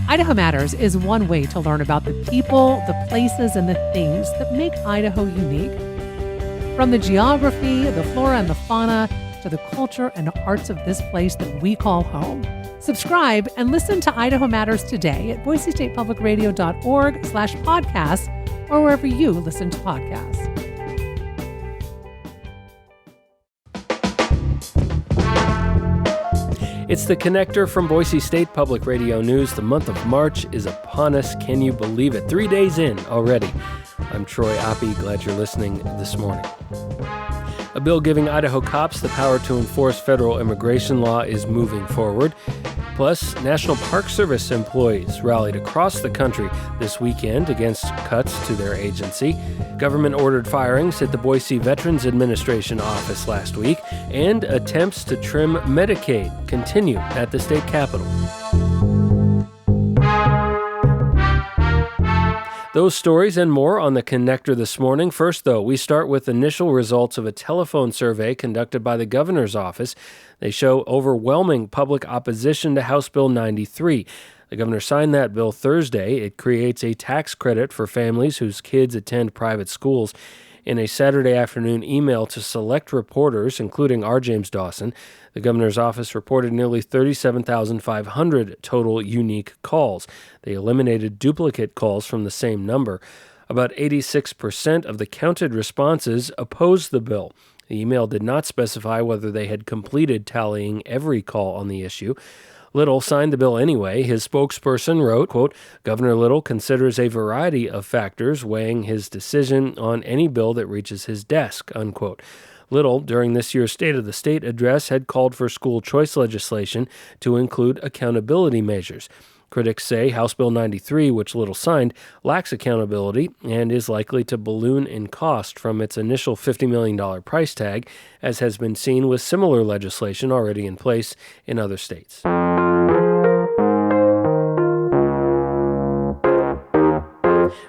Idaho Matters is one way to learn about the people, the places, and the things that make Idaho unique. From the geography, the flora and the fauna, to the culture and arts of this place that we call home. Subscribe and listen to Idaho Matters today at boisestatepublicradio.org/podcasts or wherever you listen to podcasts. It's the Connector from Boise State Public Radio News. The month of March is upon us. Can you believe it? 3 days in already. I'm Troy Oppie. Glad you're listening this morning. A bill giving Idaho cops the power to enforce federal immigration law is moving forward. Plus, National Park Service employees rallied across the country this weekend against cuts to their agency. Government-ordered firings hit the Boise Veterans Administration office last week, and attempts to trim Medicaid continue at the state capitol. Those stories and more on the Connector this morning. First, though, we start with initial results of a telephone survey conducted by the governor's office. They show overwhelming public opposition to House Bill 93. The governor signed that bill Thursday. It creates a tax credit for families whose kids attend private schools. In a Saturday afternoon email to select reporters, including our James Dawson, the governor's office reported nearly 37,500 total unique calls. They eliminated duplicate calls from the same number. About 86% of the counted responses opposed the bill. The email did not specify whether they had completed tallying every call on the issue. Little signed the bill anyway. His spokesperson wrote, quote, Governor Little considers a variety of factors weighing his decision on any bill that reaches his desk, unquote. Little, during this year's State of the State address, had called for school choice legislation to include accountability measures. Critics say House Bill 93, which Little signed, lacks accountability and is likely to balloon in cost from its initial $50 million price tag, as has been seen with similar legislation already in place in other states.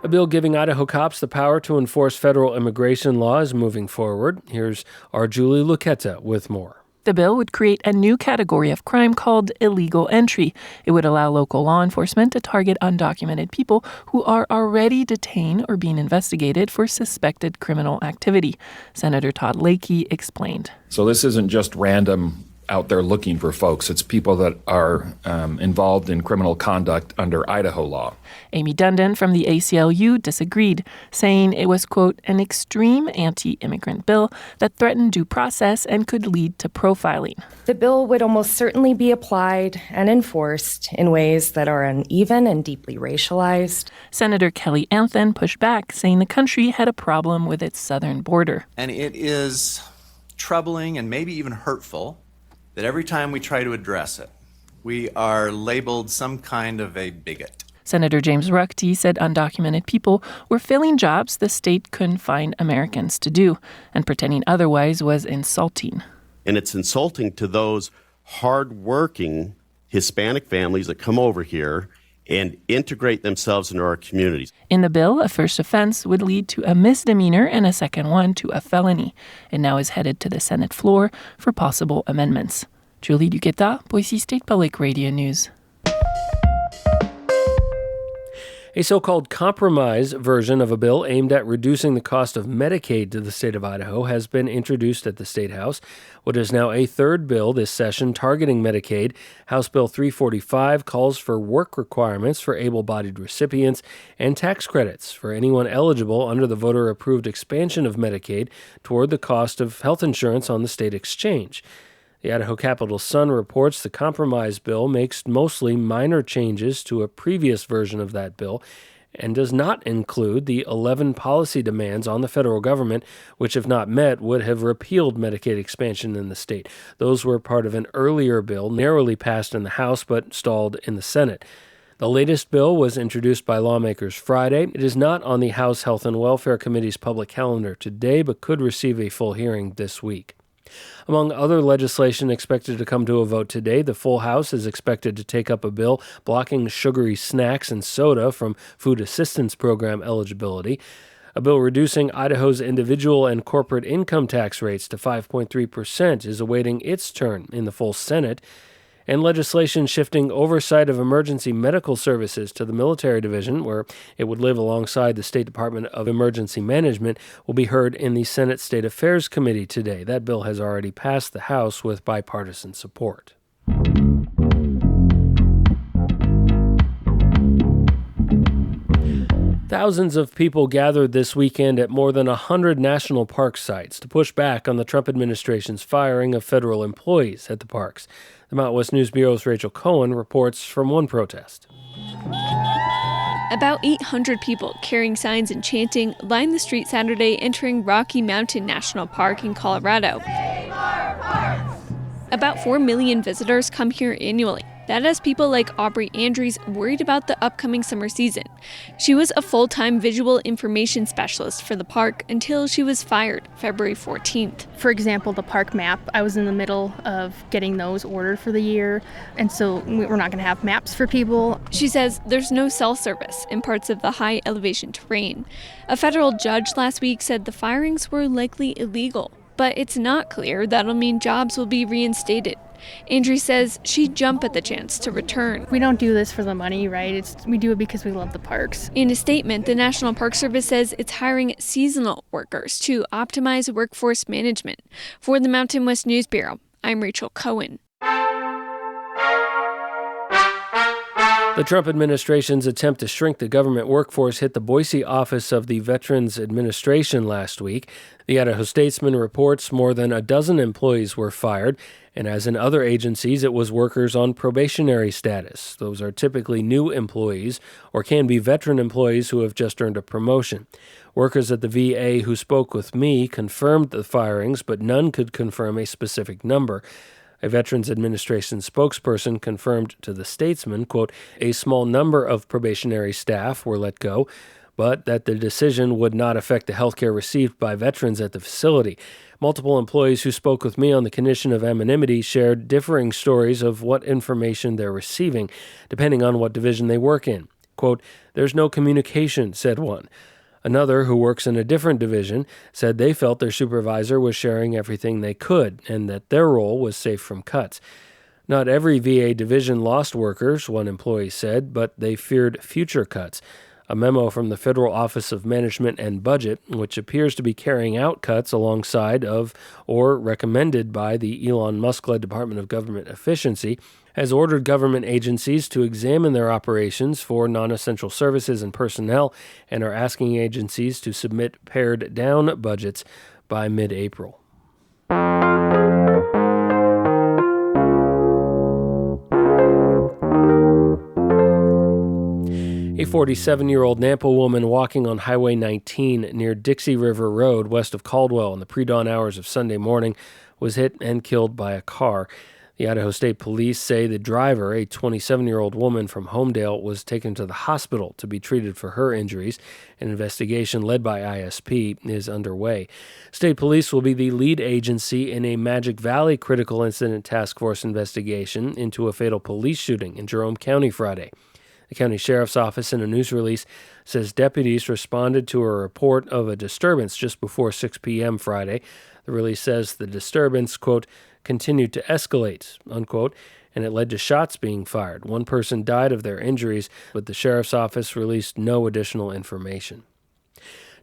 A bill giving Idaho cops the power to enforce federal immigration law is moving forward. Here's our Julie Luquetta with more. The bill would create a new category of crime called illegal entry. It would allow local law enforcement to target undocumented people who are already detained or being investigated for suspected criminal activity. Senator Todd Lakey explained. So this isn't just random out there looking for folks. It's people that are involved in criminal conduct under Idaho law. Amy Dundon from the ACLU disagreed, saying it was, quote, an extreme anti-immigrant bill that threatened due process and could lead to profiling. The bill would almost certainly be applied and enforced in ways that are uneven and deeply racialized. Senator Kelly Anthen pushed back, saying the country had a problem with its southern border. And it is troubling and maybe even hurtful that every time we try to address it, we are labeled some kind of a bigot. Senator James Ruckty said undocumented people were filling jobs the state couldn't find Americans to do, and pretending otherwise was insulting. And it's insulting to those hardworking Hispanic families that come over here and integrate themselves into our communities. In the bill, a first offense would lead to a misdemeanor and a second one to a felony. It now is headed to the Senate floor for possible amendments. Julie Duquetta, Boise State Public Radio News. A so-called compromise version of a bill aimed at reducing the cost of Medicaid to the state of Idaho has been introduced at the State House. What is now a third bill this session targeting Medicaid, House Bill 345, calls for work requirements for able-bodied recipients and tax credits for anyone eligible under the voter-approved expansion of Medicaid toward the cost of health insurance on the state exchange. The Idaho Capital Sun reports the compromise bill makes mostly minor changes to a previous version of that bill and does not include the 11 policy demands on the federal government, which, if not met, would have repealed Medicaid expansion in the state. Those were part of an earlier bill, narrowly passed in the House but stalled in the Senate. The latest bill was introduced by lawmakers Friday. It is not on the House Health and Welfare Committee's public calendar today, but could receive a full hearing this week. Among other legislation expected to come to a vote today, the full House is expected to take up a bill blocking sugary snacks and soda from food assistance program eligibility, a bill reducing Idaho's individual and corporate income tax rates to 5.3% is awaiting its turn in the full Senate, And legislation shifting oversight of emergency medical services to the military division, where it would live alongside the State Department of Emergency Management, will be heard in the Senate State Affairs Committee today. That bill has already passed the House with bipartisan support. Thousands of people gathered this weekend at more than 100 national park sites to push back on the Trump administration's firing of federal employees at the parks. The Mountain West News Bureau's Rachel Cohen reports from one protest. About 800 people carrying signs and chanting lined the street Saturday entering Rocky Mountain National Park in Colorado. About 4 million visitors come here annually. That has people like Aubrey Andrews worried about the upcoming summer season. She was a full-time visual information specialist for the park until she was fired February 14th. For example, the park map, I was in the middle of getting those ordered for the year, and so we're not going to have maps for people. She says there's no cell service in parts of the high elevation terrain. A federal judge last week said the firings were likely illegal, but it's not clear that'll mean jobs will be reinstated. Andrew says she'd jump at the chance to return. We don't do this for the money, right? We do it because we love the parks. In a statement, the National Park Service says it's hiring seasonal workers to optimize workforce management. For the Mountain West News Bureau, I'm Rachel Cohen. The Trump administration's attempt to shrink the government workforce hit the Boise office of the Veterans Administration last week. The Idaho Statesman reports more than a dozen employees were fired, and as in other agencies, it was workers on probationary status. Those are typically new employees or can be veteran employees who have just earned a promotion. Workers at the VA who spoke with me confirmed the firings, but none could confirm a specific number. A Veterans Administration spokesperson confirmed to the Statesman, quote, a small number of probationary staff were let go, but that the decision would not affect the health care received by veterans at the facility. Multiple employees who spoke with me on the condition of anonymity shared differing stories of what information they're receiving, depending on what division they work in. Quote, there's no communication, said one. Another, who works in a different division, said they felt their supervisor was sharing everything they could and that their role was safe from cuts. Not every VA division lost workers, one employee said, but they feared future cuts. A memo from the Federal Office of Management and Budget, which appears to be carrying out cuts alongside of or recommended by the Elon Musk-led Department of Government Efficiency, has ordered government agencies to examine their operations for non-essential services and personnel and are asking agencies to submit pared-down budgets by mid-April. A 47-year-old Nampa woman walking on Highway 19 near Dixie River Road west of Caldwell in the pre-dawn hours of Sunday morning was hit and killed by a car. The Idaho State Police say the driver, a 27-year-old woman from Homedale, was taken to the hospital to be treated for her injuries. An investigation led by ISP is underway. State Police will be the lead agency in a Magic Valley Critical Incident Task Force investigation into a fatal police shooting in Jerome County Friday. The county sheriff's office, in a news release, says deputies responded to a report of a disturbance just before 6 p.m. Friday. The release says the disturbance, quote, continued to escalate, unquote, and it led to shots being fired. One person died of their injuries, but the sheriff's office released no additional information.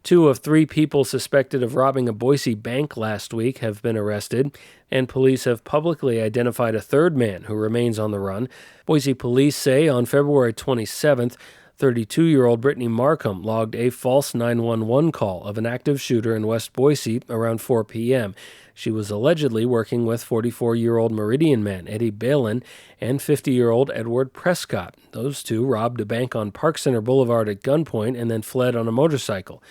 2 of 3 people suspected of robbing a Boise bank last week have been arrested, and police have publicly identified a third man who remains on the run. Boise police say on February 27th, 32-year-old Brittany Markham logged a false 911 call of an active shooter in West Boise around 4 p.m. She was allegedly working with 44-year-old Meridian man Eddie Balin and 50-year-old Edward Prescott. Those two robbed a bank on Park Center Boulevard at gunpoint and then fled on a motorcycle.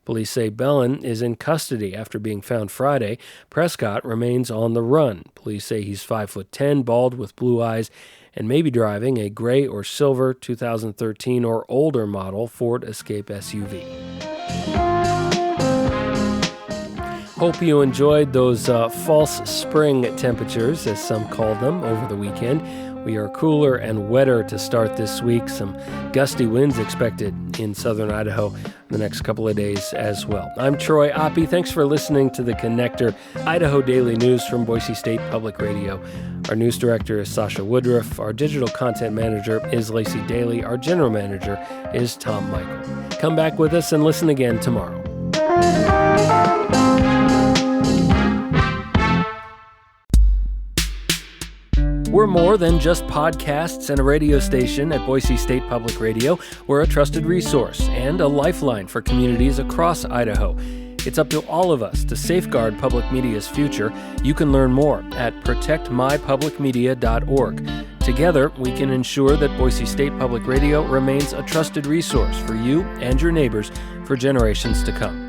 Police say Bellin is in custody after being found Friday. Prescott remains on the run. Police say he's 5'10", bald with blue eyes, and may be driving a gray or silver 2013 or older model Ford Escape SUV. Hope you enjoyed those false spring temperatures, as some call them, over the weekend. We are cooler and wetter to start this week. Some gusty winds expected in southern Idaho the next couple of days as well. I'm Troy Oppie. Thanks for listening to The Connector, Idaho Daily News from Boise State Public Radio. Our news director is Sasha Woodruff. Our digital content manager is Lacey Daly. Our general manager is Tom Michael. Come back with us and listen again tomorrow. We're more than just podcasts and a radio station at Boise State Public Radio. We're a trusted resource and a lifeline for communities across Idaho. It's up to all of us to safeguard public media's future. You can learn more at protectmypublicmedia.org. Together, we can ensure that Boise State Public Radio remains a trusted resource for you and your neighbors for generations to come.